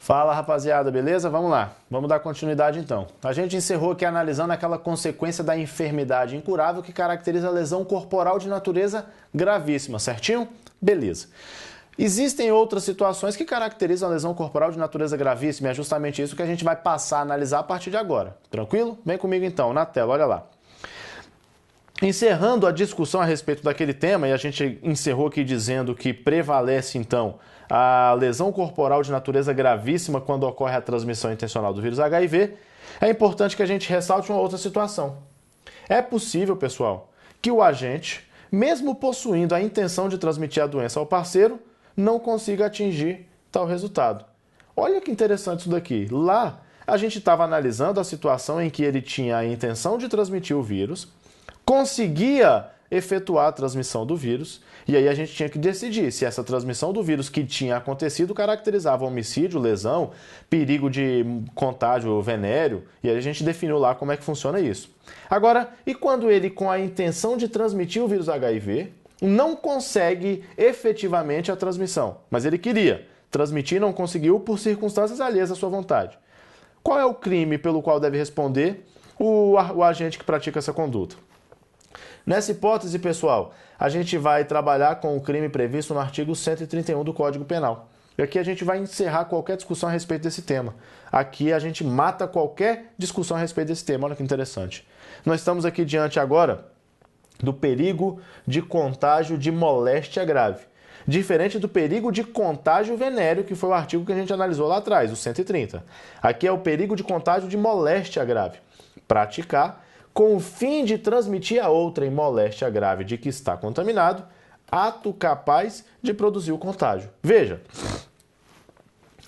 Fala rapaziada, beleza? Vamos lá, vamos dar continuidade então. A gente encerrou aqui analisando aquela consequência da enfermidade incurável que caracteriza a lesão corporal de natureza gravíssima, certinho? Beleza. Existem outras situações que caracterizam a lesão corporal de natureza gravíssima e é justamente isso que a gente vai passar a analisar a partir de agora. Tranquilo? Vem comigo então, na tela, olha lá. Encerrando a discussão a respeito daquele tema, e a gente encerrou aqui dizendo que prevalece então a lesão corporal de natureza gravíssima quando ocorre a transmissão intencional do vírus HIV, é importante que a gente ressalte uma outra situação. É possível, pessoal, que o agente, mesmo possuindo a intenção de transmitir a doença ao parceiro, não consiga atingir tal resultado. Olha que interessante isso daqui. Lá, a gente estava analisando a situação em que ele tinha a intenção de transmitir o vírus, conseguia efetuar a transmissão do vírus, e aí a gente tinha que decidir se essa transmissão do vírus que tinha acontecido caracterizava homicídio, lesão, perigo de contágio venéreo, e aí a gente definiu lá como é que funciona isso. Agora, e quando ele, com a intenção de transmitir o vírus HIV, não consegue efetivamente a transmissão, mas ele queria transmitir e não conseguiu por circunstâncias alheias à sua vontade? Qual é o crime pelo qual deve responder o agente que pratica essa conduta? Nessa hipótese, pessoal, a gente vai trabalhar com o crime previsto no artigo 131 do Código Penal. E aqui a gente vai encerrar qualquer discussão a respeito desse tema. Aqui a gente mata qualquer discussão a respeito desse tema. Olha que interessante. Nós estamos aqui diante agora do perigo de contágio de moléstia grave. Diferente do perigo de contágio venéreo, que foi o artigo que a gente analisou lá atrás, o 130. Aqui é o perigo de contágio de moléstia grave. Praticar com o fim de transmitir a outrem moléstia grave de que está contaminado, ato capaz de produzir o contágio. Veja,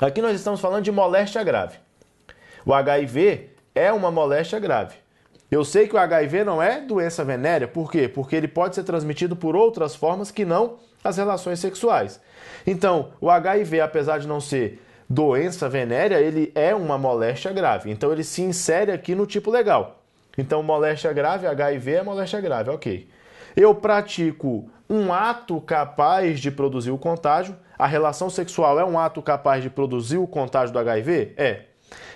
aqui nós estamos falando de moléstia grave. O HIV é uma moléstia grave. Eu sei que o HIV não é doença venérea, por quê? Porque ele pode ser transmitido por outras formas que não as relações sexuais. Então, o HIV, apesar de não ser doença venérea, ele é uma moléstia grave. Então, ele se insere aqui no tipo legal. Então, moléstia grave, HIV é moléstia grave, ok. Eu pratico um ato capaz de produzir o contágio. A relação sexual é um ato capaz de produzir o contágio do HIV? É.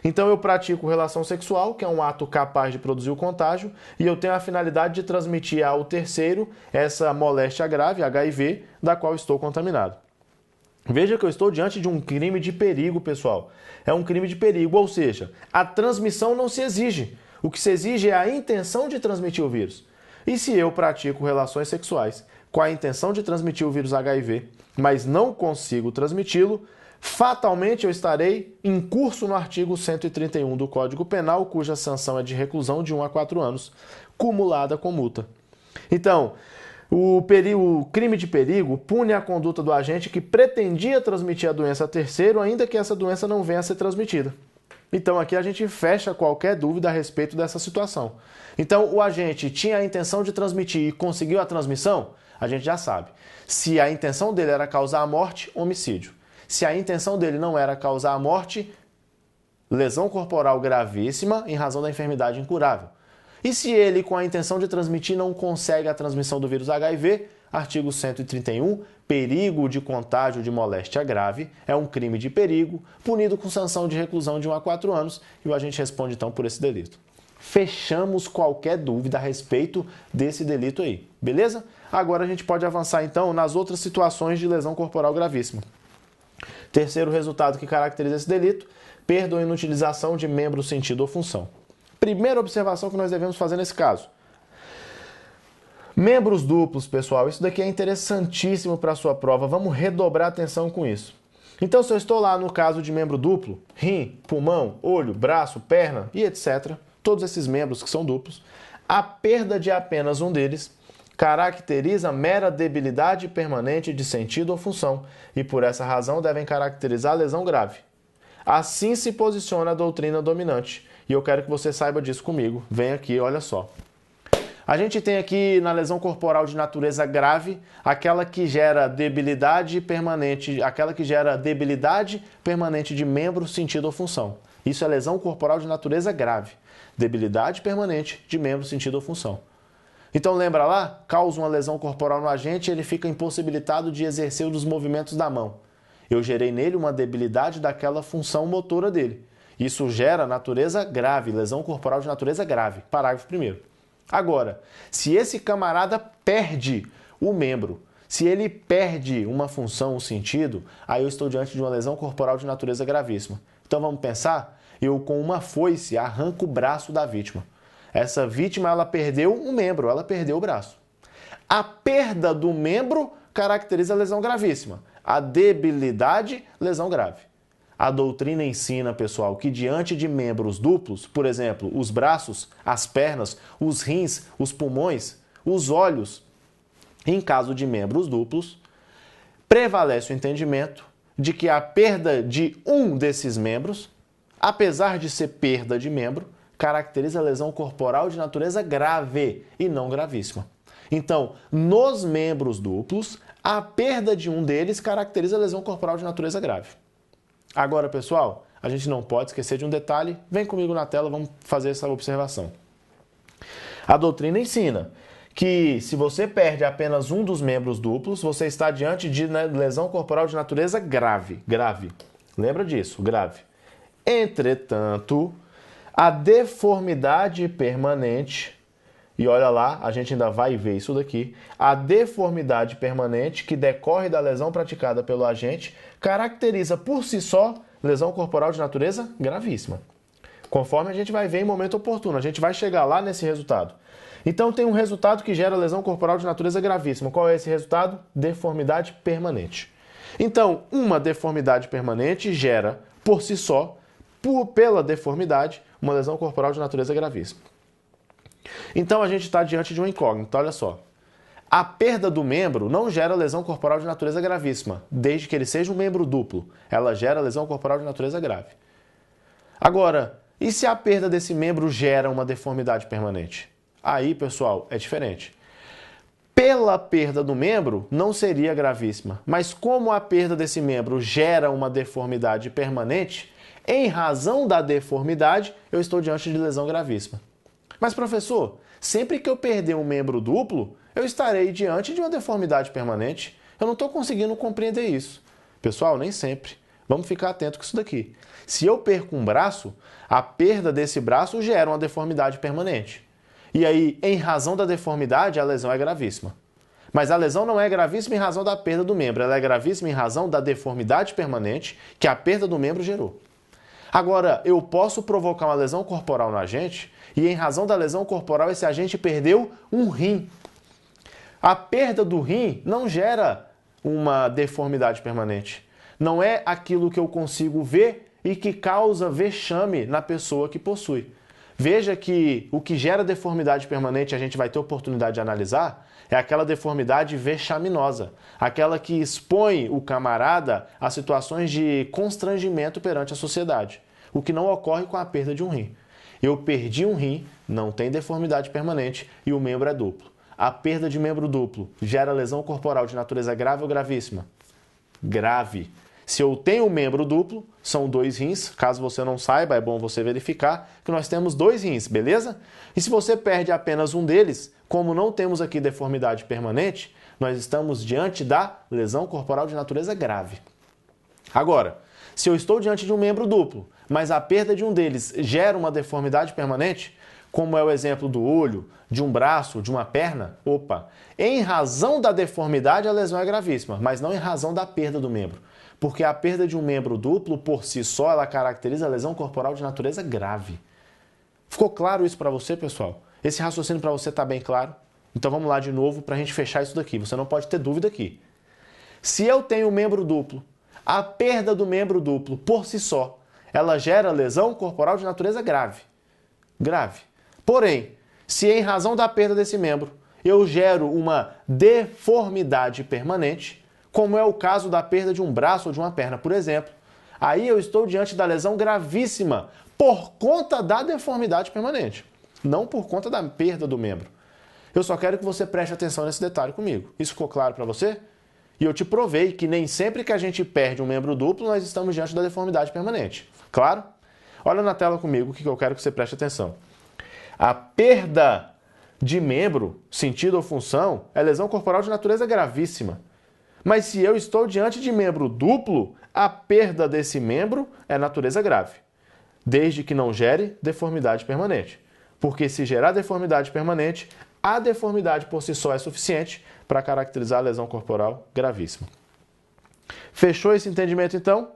Então, eu pratico relação sexual, que é um ato capaz de produzir o contágio, e eu tenho a finalidade de transmitir ao terceiro essa moléstia grave, HIV, da qual estou contaminado. Veja que eu estou diante de um crime de perigo, pessoal. É um crime de perigo, ou seja, a transmissão não se exige. O que se exige é a intenção de transmitir o vírus. E se eu pratico relações sexuais com a intenção de transmitir o vírus HIV, mas não consigo transmiti-lo, fatalmente eu estarei incurso no artigo 131 do Código Penal, cuja sanção é de reclusão de 1 a 4 anos, cumulada com multa. Então, o crime de perigo pune a conduta do agente que pretendia transmitir a doença a terceiro, ainda que essa doença não venha a ser transmitida. Então, aqui a gente fecha qualquer dúvida a respeito dessa situação. Então, o agente tinha a intenção de transmitir e conseguiu a transmissão? A gente já sabe. Se a intenção dele era causar a morte, homicídio. Se a intenção dele não era causar a morte, lesão corporal gravíssima em razão da enfermidade incurável. E se ele, com a intenção de transmitir, não consegue a transmissão do vírus HIV, artigo 131, perigo de contágio de moléstia grave, é um crime de perigo, punido com sanção de reclusão de 1 a 4 anos, e o agente responde então por esse delito. Fechamos qualquer dúvida a respeito desse delito aí, beleza? Agora a gente pode avançar então nas outras situações de lesão corporal gravíssima. Terceiro resultado que caracteriza esse delito, perda ou inutilização de membro, sentido ou função. Primeira observação que nós devemos fazer nesse caso. Membros duplos, pessoal, isso daqui é interessantíssimo para a sua prova, vamos redobrar atenção com isso. Então, se eu estou lá no caso de membro duplo, rim, pulmão, olho, braço, perna e etc., todos esses membros que são duplos, a perda de apenas um deles caracteriza mera debilidade permanente de sentido ou função e, por essa razão, devem caracterizar lesão grave. Assim se posiciona a doutrina dominante e eu quero que você saiba disso comigo. Vem aqui, olha só. A gente tem aqui na lesão corporal de natureza grave aquela que gera debilidade permanente de membro, sentido ou função. Isso é lesão corporal de natureza grave. Debilidade permanente de membro, sentido ou função. Então lembra lá? Causa uma lesão corporal no agente, ele fica impossibilitado de exercer os movimentos da mão. Eu gerei nele uma debilidade daquela função motora dele. Isso gera natureza grave, lesão corporal de natureza grave. Parágrafo 1º. Agora, se esse camarada perde o membro, se ele perde uma função, um sentido, aí eu estou diante de uma lesão corporal de natureza gravíssima. Então vamos pensar? Eu com uma foice arranco o braço da vítima. Essa vítima, ela perdeu um membro, ela perdeu o braço. A perda do membro caracteriza lesão gravíssima. A debilidade, lesão grave. A doutrina ensina, pessoal, que diante de membros duplos, por exemplo, os braços, as pernas, os rins, os pulmões, os olhos, em caso de membros duplos, prevalece o entendimento de que a perda de um desses membros, apesar de ser perda de membro, caracteriza lesão corporal de natureza grave e não gravíssima. Então, nos membros duplos, a perda de um deles caracteriza lesão corporal de natureza grave. Agora, pessoal, a gente não pode esquecer de um detalhe. Vem comigo na tela, vamos fazer essa observação. A doutrina ensina que se você perde apenas um dos membros duplos, você está diante de lesão corporal de natureza grave. Grave. Lembra disso, grave. Entretanto, a deformidade permanente, e olha lá, a gente ainda vai ver isso daqui, a deformidade permanente que decorre da lesão praticada pelo agente caracteriza por si só lesão corporal de natureza gravíssima. Conforme a gente vai ver em momento oportuno, a gente vai chegar lá nesse resultado. Então tem um resultado que gera lesão corporal de natureza gravíssima. Qual é esse resultado? Deformidade permanente. Então, uma deformidade permanente gera, por si só, pela deformidade, uma lesão corporal de natureza gravíssima. Então a gente está diante de uma incógnita, olha só. A perda do membro não gera lesão corporal de natureza gravíssima, desde que ele seja um membro duplo. Ela gera lesão corporal de natureza grave. Agora, e se a perda desse membro gera uma deformidade permanente? Aí, pessoal, é diferente. Pela perda do membro, não seria gravíssima, mas como a perda desse membro gera uma deformidade permanente, em razão da deformidade, eu estou diante de lesão gravíssima. Mas, professor, sempre que eu perder um membro duplo, eu estarei diante de uma deformidade permanente. Eu não estou conseguindo compreender isso. Pessoal, nem sempre. Vamos ficar atento com isso daqui. Se eu perco um braço, a perda desse braço gera uma deformidade permanente. E aí, em razão da deformidade, a lesão é gravíssima. Mas a lesão não é gravíssima em razão da perda do membro, ela é gravíssima em razão da deformidade permanente que a perda do membro gerou. Agora, eu posso provocar uma lesão corporal no agente e, em razão da lesão corporal, esse agente perdeu um rim. A perda do rim não gera uma deformidade permanente. Não é aquilo que eu consigo ver e que causa vexame na pessoa que possui. Veja que o que gera deformidade permanente, a gente vai ter oportunidade de analisar, é aquela deformidade vexaminosa, aquela que expõe o camarada a situações de constrangimento perante a sociedade, o que não ocorre com a perda de um rim. Eu perdi um rim, não tem deformidade permanente e o membro é duplo. A perda de membro duplo gera lesão corporal de natureza grave ou gravíssima? Grave. Se eu tenho um membro duplo, são 2 rins, caso você não saiba, é bom você verificar que nós temos 2 rins, beleza? E se você perde apenas um deles, como não temos aqui deformidade permanente, nós estamos diante da lesão corporal de natureza grave. Agora, se eu estou diante de um membro duplo, mas a perda de um deles gera uma deformidade permanente, como é o exemplo do olho, de um braço, de uma perna, opa, em razão da deformidade a lesão é gravíssima, mas não em razão da perda do membro. Porque a perda de um membro duplo, por si só, ela caracteriza a lesão corporal de natureza grave. Ficou claro isso para você, pessoal? Esse raciocínio para você está bem claro? Então vamos lá de novo para a gente fechar isso daqui. Você não pode ter dúvida aqui. Se eu tenho um membro duplo, a perda do membro duplo, por si só, ela gera lesão corporal de natureza grave. Grave. Porém, se em razão da perda desse membro, eu gero uma deformidade permanente, como é o caso da perda de um braço ou de uma perna, por exemplo, aí eu estou diante da lesão gravíssima por conta da deformidade permanente, não por conta da perda do membro. Eu só quero que você preste atenção nesse detalhe comigo. Isso ficou claro para você? E eu te provei que nem sempre que a gente perde um membro duplo, nós estamos diante da deformidade permanente. Claro? Olha na tela comigo que eu quero que você preste atenção. A perda de membro, sentido ou função, é lesão corporal de natureza gravíssima. Mas se eu estou diante de membro duplo, a perda desse membro é natureza grave, desde que não gere deformidade permanente. Porque se gerar deformidade permanente, a deformidade por si só é suficiente para caracterizar a lesão corporal gravíssima. Fechou esse entendimento então?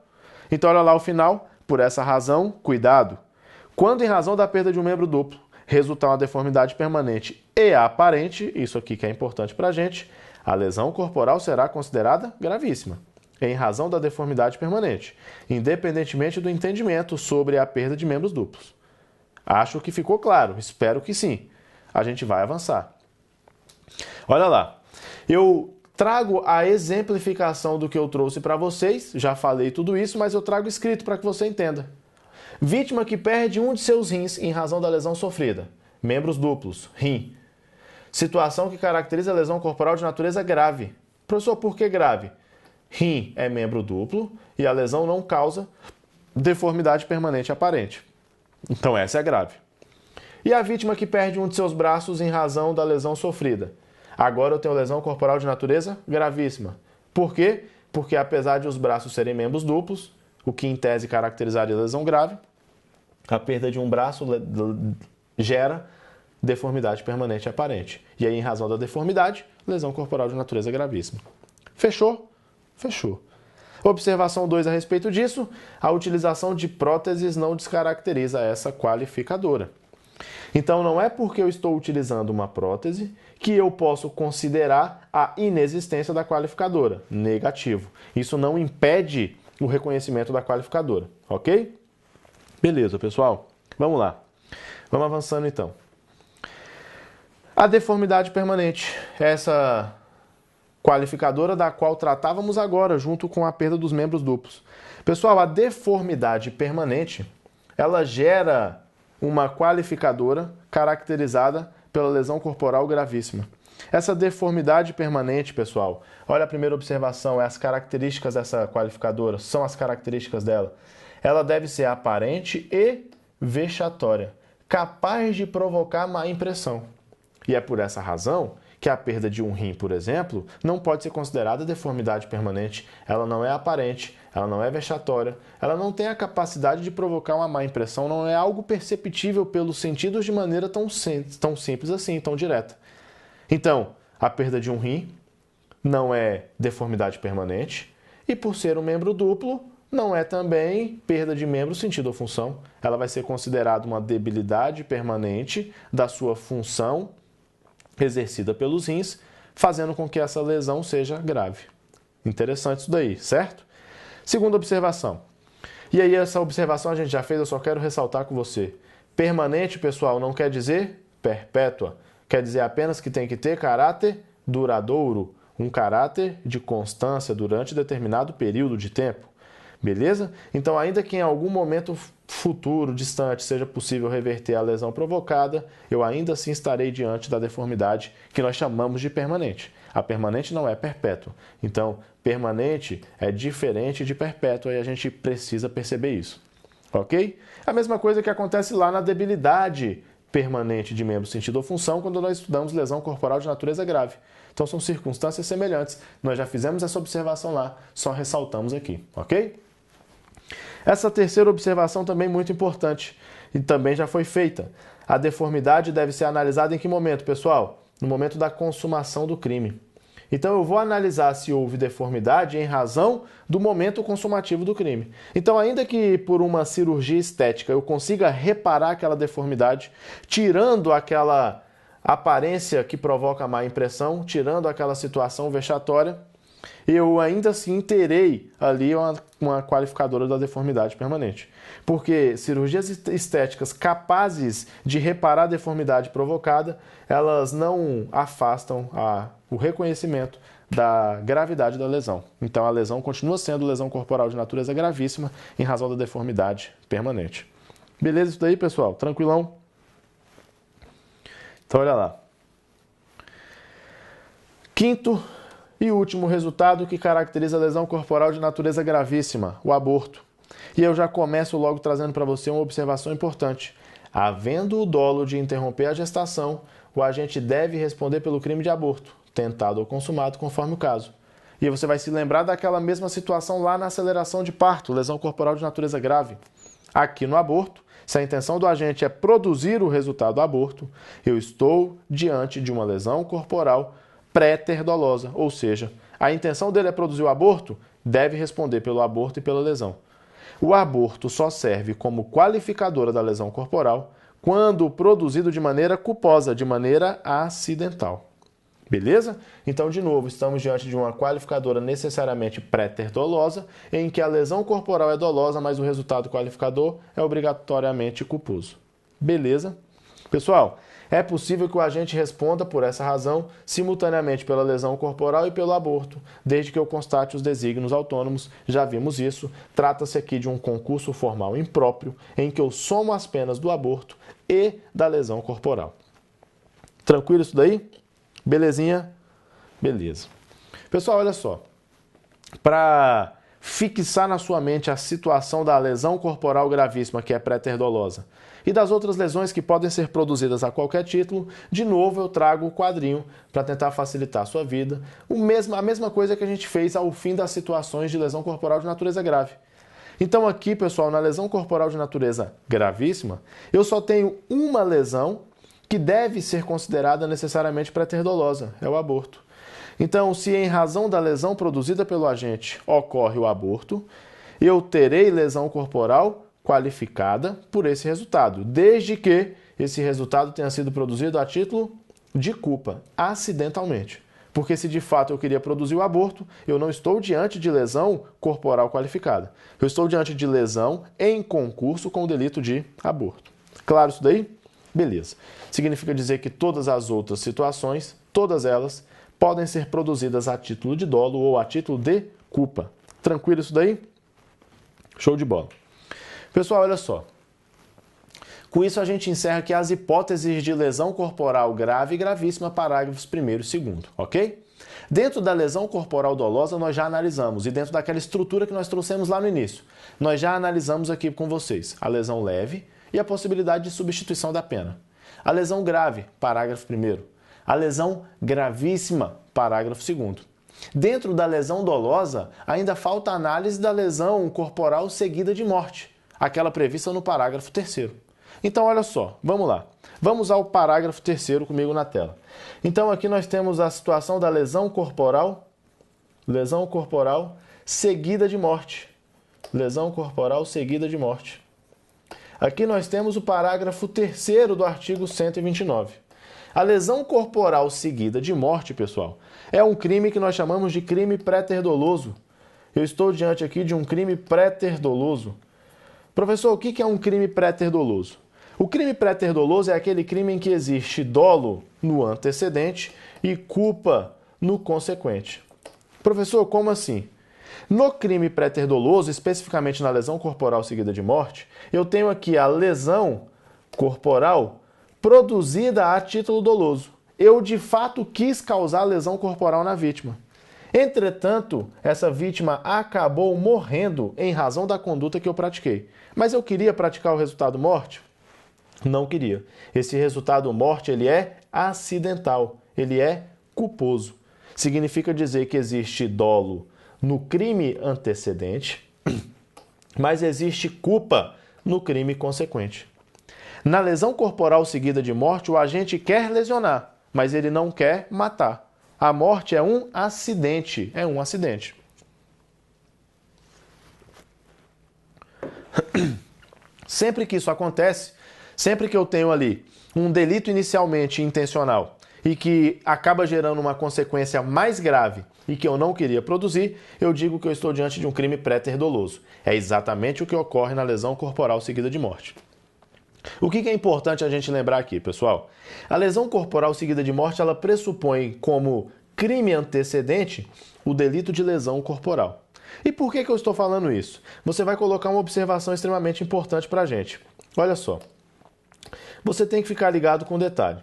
Então olha lá o final. Por essa razão, cuidado. Quando em razão da perda de um membro duplo resultar uma deformidade permanente e aparente, isso aqui que é importante para a gente, a lesão corporal será considerada gravíssima, em razão da deformidade permanente, independentemente do entendimento sobre a perda de membros duplos. Acho que ficou claro, espero que sim. A gente vai avançar. Olha lá, eu trago a exemplificação do que eu trouxe para vocês, já falei tudo isso, mas eu trago escrito para que você entenda. Vítima que perde um de seus rins em razão da lesão sofrida. Membros duplos, rim. Situação que caracteriza a lesão corporal de natureza grave. Professor, por que grave? Rim é membro duplo e a lesão não causa deformidade permanente aparente. Então essa é grave. E a vítima que perde um de seus braços em razão da lesão sofrida. Agora eu tenho lesão corporal de natureza gravíssima. Por quê? Porque apesar de os braços serem membros duplos, o que em tese caracterizaria lesão grave, a perda de um braço gera deformidade permanente aparente. E aí, em razão da deformidade, lesão corporal de natureza gravíssima. Fechou? Fechou. Observação 2 a respeito disso, a utilização de próteses não descaracteriza essa qualificadora. Então, não é porque eu estou utilizando uma prótese que eu posso considerar a inexistência da qualificadora. Negativo. Isso não impede o reconhecimento da qualificadora, ok? Beleza, pessoal. Vamos lá. Vamos avançando, então. A deformidade permanente, essa qualificadora da qual tratávamos agora, junto com a perda dos membros duplos. Pessoal, a deformidade permanente, ela gera uma qualificadora caracterizada pela lesão corporal gravíssima. Essa deformidade permanente, pessoal, olha a primeira observação, é as características dessa qualificadora, são as características dela. Ela deve ser aparente e vexatória, capaz de provocar má impressão. E é por essa razão que a perda de um rim, por exemplo, não pode ser considerada deformidade permanente. Ela não é aparente, ela não é vexatória, ela não tem a capacidade de provocar uma má impressão, não é algo perceptível pelos sentidos de maneira tão simples assim, tão direta. Então, a perda de um rim não é deformidade permanente e, por ser um membro duplo, não é também perda de membro, sentido ou função. Ela vai ser considerada uma debilidade permanente da sua função exercida pelos rins, fazendo com que essa lesão seja grave. Interessante isso daí, certo? Segunda observação. E aí essa observação a gente já fez, eu só quero ressaltar com você. Permanente, pessoal, não quer dizer perpétua. Quer dizer apenas que tem que ter caráter duradouro, um caráter de constância durante determinado período de tempo. Beleza? Então, ainda que em algum momento futuro, distante, seja possível reverter a lesão provocada, eu ainda assim estarei diante da deformidade que nós chamamos de permanente. A permanente não é perpétua. Então, permanente é diferente de perpétua e a gente precisa perceber isso. Ok? A mesma coisa que acontece lá na debilidade permanente de membro, sentido ou função, quando nós estudamos lesão corporal de natureza grave. Então, são circunstâncias semelhantes. Nós já fizemos essa observação lá, só ressaltamos aqui, ok? Essa terceira observação também muito importante e também já foi feita. A deformidade deve ser analisada em que momento, pessoal? No momento da consumação do crime. Então eu vou analisar se houve deformidade em razão do momento consumativo do crime. Então, ainda que por uma cirurgia estética eu consiga reparar aquela deformidade, tirando aquela aparência que provoca má impressão, tirando aquela situação vexatória, eu ainda assim terei ali uma qualificadora da deformidade permanente. Porque cirurgias estéticas capazes de reparar a deformidade provocada, elas não afastam o reconhecimento da gravidade da lesão. Então a lesão continua sendo lesão corporal de natureza gravíssima em razão da deformidade permanente. Beleza isso daí, pessoal? Tranquilão? Então olha lá. Quinto e último resultado que caracteriza a lesão corporal de natureza gravíssima, o aborto. E eu já começo logo trazendo para você uma observação importante. Havendo o dolo de interromper a gestação, o agente deve responder pelo crime de aborto, tentado ou consumado, conforme o caso. E você vai se lembrar daquela mesma situação lá na aceleração de parto, lesão corporal de natureza grave. Aqui no aborto, se a intenção do agente é produzir o resultado do aborto, eu estou diante de uma lesão corporal pré-ter dolosa, ou seja, a intenção dele é produzir o aborto, deve responder pelo aborto e pela lesão. O aborto só serve como qualificadora da lesão corporal quando produzido de maneira culposa, de maneira acidental. Beleza? Então, de novo, estamos diante de uma qualificadora necessariamente pré-ter dolosa, em que a lesão corporal é dolosa, mas o resultado qualificador é obrigatoriamente culposo. Beleza? Pessoal, é possível que o agente responda, por essa razão, simultaneamente pela lesão corporal e pelo aborto, desde que eu constate os desígnios autônomos. Já vimos isso. Trata-se aqui de um concurso formal impróprio, em que eu somo as penas do aborto e da lesão corporal. Tranquilo isso daí? Belezinha? Beleza. Pessoal, olha só. Para fixar na sua mente a situação da lesão corporal gravíssima, que é pré-ter dolosa, e das outras lesões que podem ser produzidas a qualquer título, de novo eu trago o quadrinho para tentar facilitar a sua vida. A mesma coisa que a gente fez ao fim das situações de lesão corporal de natureza grave. Então aqui, pessoal, na lesão corporal de natureza gravíssima, eu só tenho uma lesão que deve ser considerada necessariamente pré-ter dolosa, é o aborto. Então, se em razão da lesão produzida pelo agente ocorre o aborto, eu terei lesão corporal qualificada por esse resultado, desde que esse resultado tenha sido produzido a título de culpa, acidentalmente. Porque se de fato eu queria produzir o aborto, eu não estou diante de lesão corporal qualificada. Eu estou diante de lesão em concurso com o delito de aborto. Claro isso daí? Beleza. Significa dizer que todas as outras situações, todas elas, podem ser produzidas a título de dolo ou a título de culpa. Tranquilo isso daí? Show de bola. Pessoal, olha só. Com isso a gente encerra aqui as hipóteses de lesão corporal grave e gravíssima, parágrafos 1º e 2º, ok? Dentro da lesão corporal dolosa nós já analisamos, e dentro daquela estrutura que nós trouxemos lá no início, nós já analisamos aqui com vocês a lesão leve e a possibilidade de substituição da pena. A lesão grave, parágrafo 1º. A lesão gravíssima, parágrafo 2º. Dentro da lesão dolosa, ainda falta a análise da lesão corporal seguida de morte, aquela prevista no parágrafo 3º. Então, olha só, vamos lá. Vamos ao parágrafo 3º comigo na tela. Então, aqui nós temos a situação da lesão corporal seguida de morte. Lesão corporal seguida de morte. Aqui nós temos o parágrafo 3º do artigo 129. A lesão corporal seguida de morte, pessoal, é um crime que nós chamamos de crime pré-ter doloso. Eu estou diante aqui de um crime pré-ter doloso. Professor, o que é um crime pré-ter doloso? O crime pré-ter doloso é aquele crime em que existe dolo no antecedente e culpa no consequente. Professor, como assim? No crime pré-ter doloso, especificamente na lesão corporal seguida de morte, eu tenho aqui a lesão corporal produzida a título doloso. Eu, de fato, quis causar lesão corporal na vítima. Entretanto, essa vítima acabou morrendo em razão da conduta que eu pratiquei. Mas eu queria praticar o resultado morte? Não queria. Esse resultado morte, ele é acidental, ele é culposo. Significa dizer que existe dolo no crime antecedente, mas existe culpa no crime consequente. Na lesão corporal seguida de morte, o agente quer lesionar, mas ele não quer matar. A morte é um acidente, Sempre que isso acontece, sempre que eu tenho ali um delito inicialmente intencional e que acaba gerando uma consequência mais grave e que eu não queria produzir, eu digo que eu estou diante de um crime pré-ter doloso. É exatamente o que ocorre na lesão corporal seguida de morte. O que é importante a gente lembrar aqui, pessoal? A lesão corporal seguida de morte, ela pressupõe como crime antecedente o delito de lesão corporal. E por que eu estou falando isso? Você vai colocar uma observação extremamente importante para a gente. Olha só. Você tem que ficar ligado com um detalhe.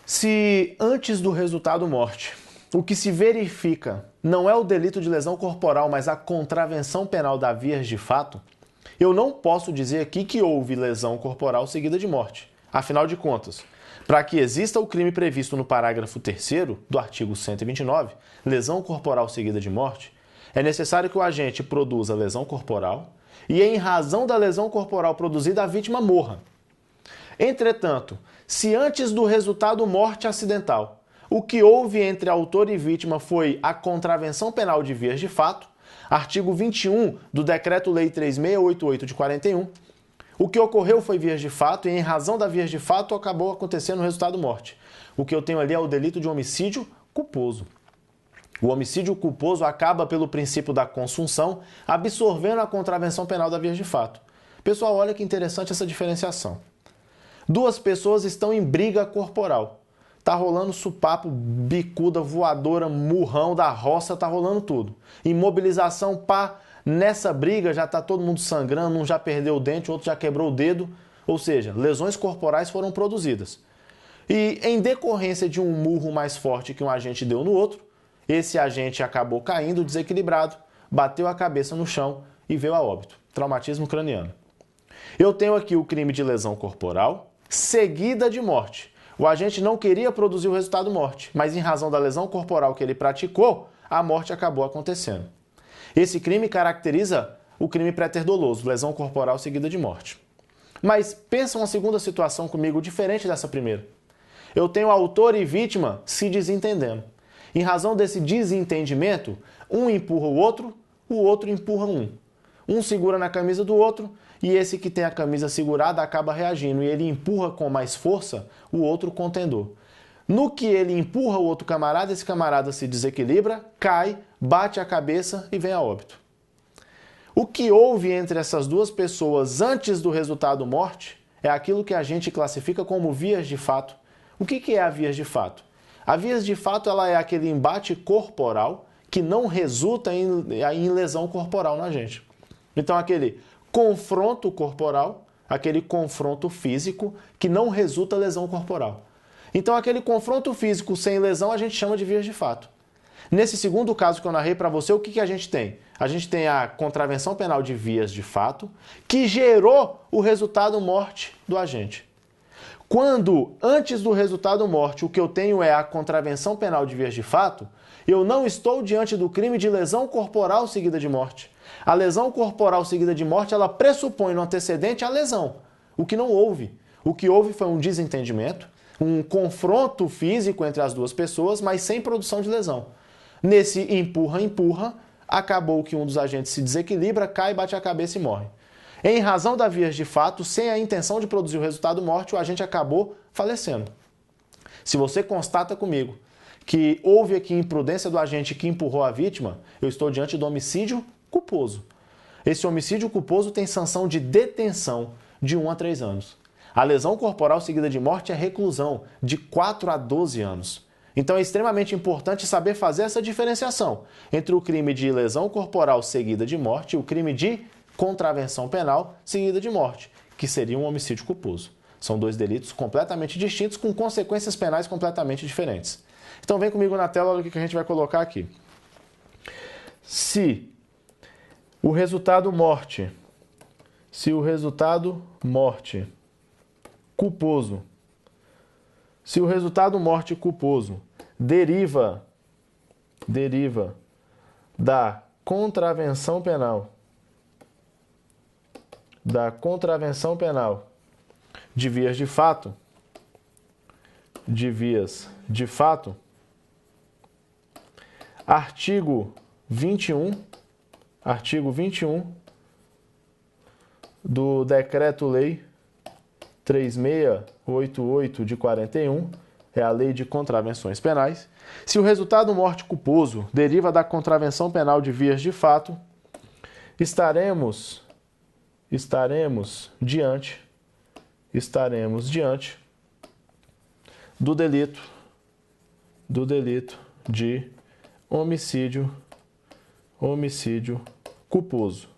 Se antes do resultado morte, o que se verifica não é o delito de lesão corporal, mas a contravenção penal da vias de fato, eu não posso dizer aqui que houve lesão corporal seguida de morte. Afinal de contas, Para que exista o crime previsto no parágrafo 3º do artigo 129, lesão corporal seguida de morte, é necessário que o agente produza lesão corporal e, em razão da lesão corporal produzida, a vítima morra. Entretanto, se antes do resultado morte acidental, o que houve entre autor e vítima foi a contravenção penal de vias de fato, artigo 21 do Decreto-Lei 3688 de 41, o que ocorreu foi vias de fato e, em razão da vias de fato, acabou acontecendo o resultado morte. O que eu tenho ali é o delito de homicídio culposo. O homicídio culposo acaba pelo princípio da consunção, absorvendo a contravenção penal da vias de fato. Pessoal, olha que interessante essa diferenciação. Duas pessoas estão em briga corporal. Tá rolando supapo, bicuda, voadora, murrão da roça, tá rolando tudo. Imobilização, pá. Nessa briga já tá todo mundo sangrando, um já perdeu o dente, o outro já quebrou o dedo. Ou seja, lesões corporais foram produzidas. E em decorrência de um murro mais forte que um agente deu no outro, esse agente acabou caindo desequilibrado, bateu a cabeça no chão e veio a óbito. Traumatismo craniano. Eu tenho aqui o crime de lesão corporal seguida de morte. O agente não queria produzir o resultado morte, mas em razão da lesão corporal que ele praticou, a morte acabou acontecendo. Esse crime caracteriza o crime préter-doloso, lesão corporal seguida de morte. Mas pensa uma segunda situação comigo, diferente dessa primeira. Eu tenho autor e vítima se desentendendo. Em razão desse desentendimento, um empurra o outro empurra um. Um segura na camisa do outro e esse que tem a camisa segurada acaba reagindo e ele empurra com mais força o outro contendor. No que ele empurra o outro camarada, esse camarada se desequilibra, cai, bate a cabeça e vem a óbito. O que houve entre essas duas pessoas antes do resultado morte é aquilo que a gente classifica como vias de fato. O que é a vias de fato? A vias de fato ela é aquele embate corporal que não resulta em lesão corporal na gente. Então aquele confronto corporal, aquele confronto físico que não resulta em lesão corporal. Então aquele confronto físico sem lesão a gente chama de vias de fato. Nesse segundo caso que eu narrei para você, o que a gente tem? A gente tem a contravenção penal de vias de fato que gerou o resultado morte do agente. Quando, antes do resultado morte, o que eu tenho é a contravenção penal de vias de fato, eu não estou diante do crime de lesão corporal seguida de morte. A lesão corporal seguida de morte, ela pressupõe no antecedente a lesão, o que não houve. O que houve foi um desentendimento, um confronto físico entre as duas pessoas, mas sem produção de lesão. Nesse empurra-empurra, acabou que um dos agentes se desequilibra, cai, bate a cabeça e morre. Em razão da vias de fato, sem a intenção de produzir o resultado morte, o agente acabou falecendo. Se você constata comigo que houve aqui imprudência do agente que empurrou a vítima, eu estou diante do homicídio culposo. Esse homicídio culposo tem sanção de detenção de 1 a 3 anos. A lesão corporal seguida de morte é reclusão de 4 a 12 anos. Então é extremamente importante saber fazer essa diferenciação entre o crime de lesão corporal seguida de morte e o crime de contravenção penal seguida de morte, que seria um homicídio culposo. São dois delitos completamente distintos com consequências penais completamente diferentes. Então vem comigo na tela, olha o que a gente vai colocar aqui. Se o resultado morte culposo, se o resultado morte culposo deriva da contravenção penal de vias de fato, artigo 21 do Decreto-Lei 3688 de 41, é a Lei de Contravenções Penais. Se o resultado morte culposo deriva da contravenção penal de vias de fato, estaremos diante do delito de homicídio culposo.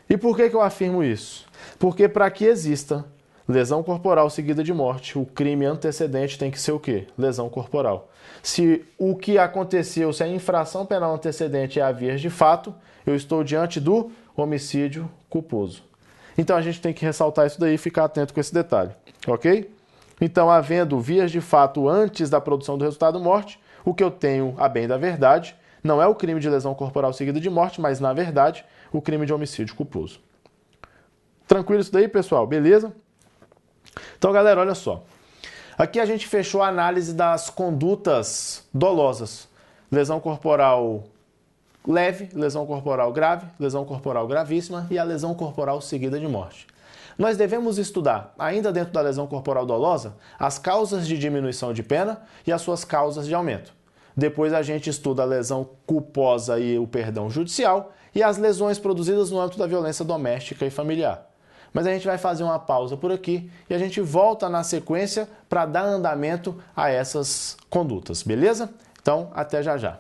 E por que eu afirmo isso? Porque para que exista lesão corporal seguida de morte, o crime antecedente tem que ser o quê? Lesão corporal. Se o que aconteceu, se a infração penal antecedente é a vias de fato, eu estou diante do homicídio culposo. Então a gente tem que ressaltar isso daí e ficar atento com esse detalhe, ok? Então, havendo vias de fato antes da produção do resultado morte, o que eu tenho a bem da verdade não é o crime de lesão corporal seguida de morte, mas, na verdade, o crime de homicídio culposo. Tranquilo isso daí, pessoal? Beleza? Então, galera, olha só. Aqui a gente fechou a análise das condutas dolosas. Lesão corporal leve, lesão corporal grave, lesão corporal gravíssima e a lesão corporal seguida de morte. Nós devemos estudar, ainda dentro da lesão corporal dolosa, as causas de diminuição de pena e as suas causas de aumento. Depois a gente estuda a lesão culposa e o perdão judicial e as lesões produzidas no âmbito da violência doméstica e familiar. Mas a gente vai fazer uma pausa por aqui e a gente volta na sequência para dar andamento a essas condutas, beleza? Então, até já já.